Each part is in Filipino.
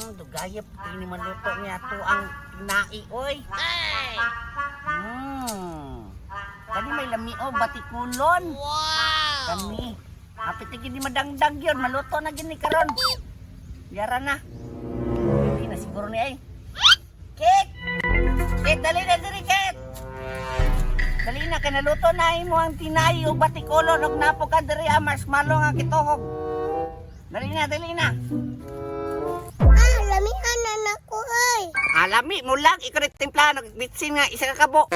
Dugayap, ini maluto niya to ang nai, oy. Kani may lami o, batikulon. Wow! Kani. Hapitigin di madangdag yun, maluto na gini karon. Yara na. Hindi na siguro ni ay. Kit! Kit, dali na diri, Kit! Dali na, kay naluto na mo ang tinay o batikulon o napo ka diri ang marshmallow nga kituhog. Dali na, dali na. Lamihan na nako ay. Alami mo lang, ikaw rin timpla, nagbitsin nga, isa ka kabo.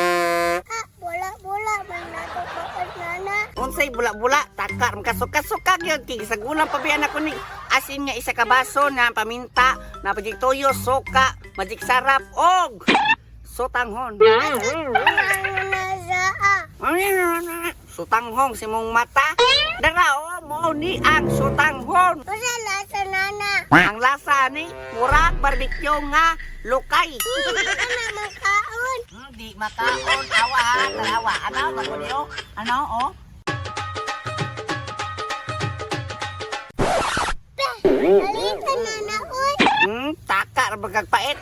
Bola, may natupakad nana. Unsay bula-bula, takar, makasukasukag yun, tigisagulang pabiyan ako ni asin nga isa ka baso na paminta, na pajig toyo, soka, majig sarap, og sutanghon. Sutanghon si mong mata. Dara mo ni ang sutanghon. Usa lasa nana. Ang lasa ni murag barbecue nga lukay. Ana makaon. Di makaon, awa ha, tarawa. Ano, maguniyo? Ano, oh? Dalitan nana oy. Taka bagagpait.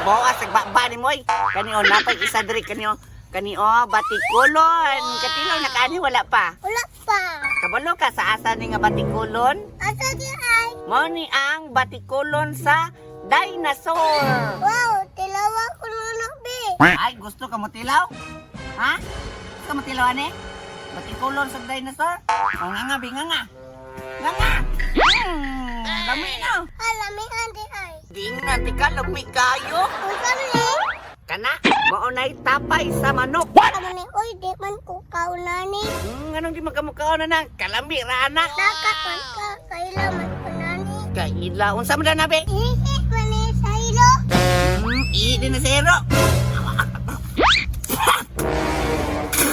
Bawas nagbaba ni moy. Kaniyo napay isa diri kaniyo. Kaniyo batikulon. Katilaw na kani wala pa. Wala pa. Kabalo ka sa asa ni nga batikulon? Asa di ay? Mao ni ang batikulon sa dinosaur. Wow, tilawa ko nuno be. Ay, gusto ka mo tilaw? Ha? Gusto mo tilaw ani? Batikulon sa dinosaur? O nga nga, binga nga. Nga nga. Lami na. Lamihan di ay. Di nga, di ka lami kayo. Unsa ni? Kana, maunay tapay sa manok. Ano ni oy, di man ko kaunani. Anong di magamukha na nang kalami, rana. Nakapan ka, kailaman ko nani. Kaila, unsa man na nabe? Ihi man ni sa ilo. Di na zero.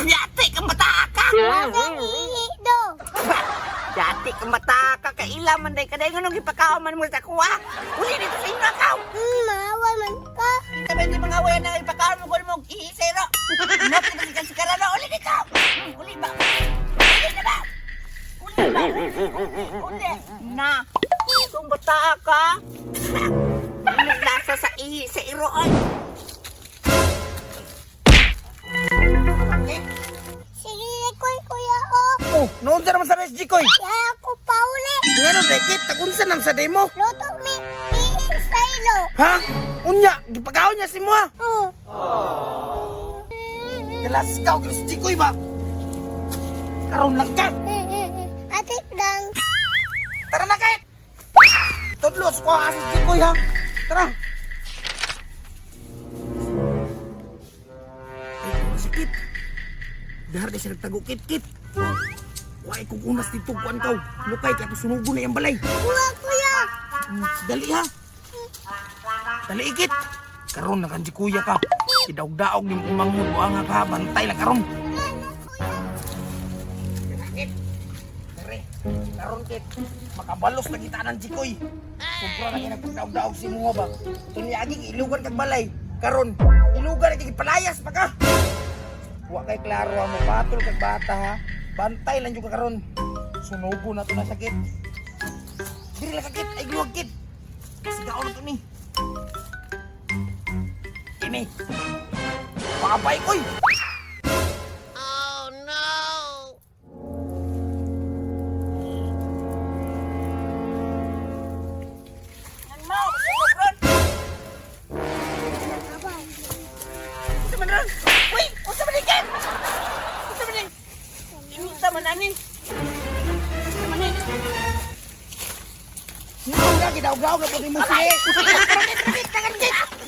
Yate ka mataka. Wala ihi do. Yate ka mataka. Kaila man day kaday nganong ipakaw man mo sa kuha. Uli dito sa inyo akaw. Maaway man ka. Sabi di mga away na ipakaw mo ko mo i-zero. Nopi na si Karano. Uli dito. Uli ba? Uli na ba? Uli ba? Uli. Na. Itong bata ka. Naglasa sa ihi sa iroon. Sige, kuya oh. Oh, noon sa naman sa SG ko eh. Kaya ako pauli. Ngano, Dekit, tagunsa nang sa demo. Luto mi ihi sa ilo. Ha? Unya, gipagaw niya si mo ha. Kalas ka, SG ko ba? Karoon lang ka. Atik dang. Tara na kahit. Tudlos ko ang SG ko ha. Tara. Ay, sikit. Dahar na siya nagtago, kit. Wai kung unas dito kuan kau. Lukay ka sunugo na yung balay. Kuya. Dali ha. Dali ikit. Karon na kanji kuya ka. Kidaog-daog ni umang mo ang ka. Bantay lang karon. Kit. Dere. Karon kit. Makabalos na kita ng jikoy. Sobra na yung nagpagdaog-daog si mga ba. Tuniaging ilugan kag balay. Karon. Ilugan na kag palayas pa ka. Wa kay klaro mo patol kag bata ha. Bantay lang juga karon. Sunugo na to na sakit. Diri lang kit, ay giwag kit. Sigaon to ni. Ini. Pakabay koy. Oh no! Ano? Sumubron! Unsa man ron? Uy! Unsa man ikan? Unsa man ni? Unsa man ani? Unsa man ni? Ngaw na gidaog-daog na pud mo siya. Tangan kit!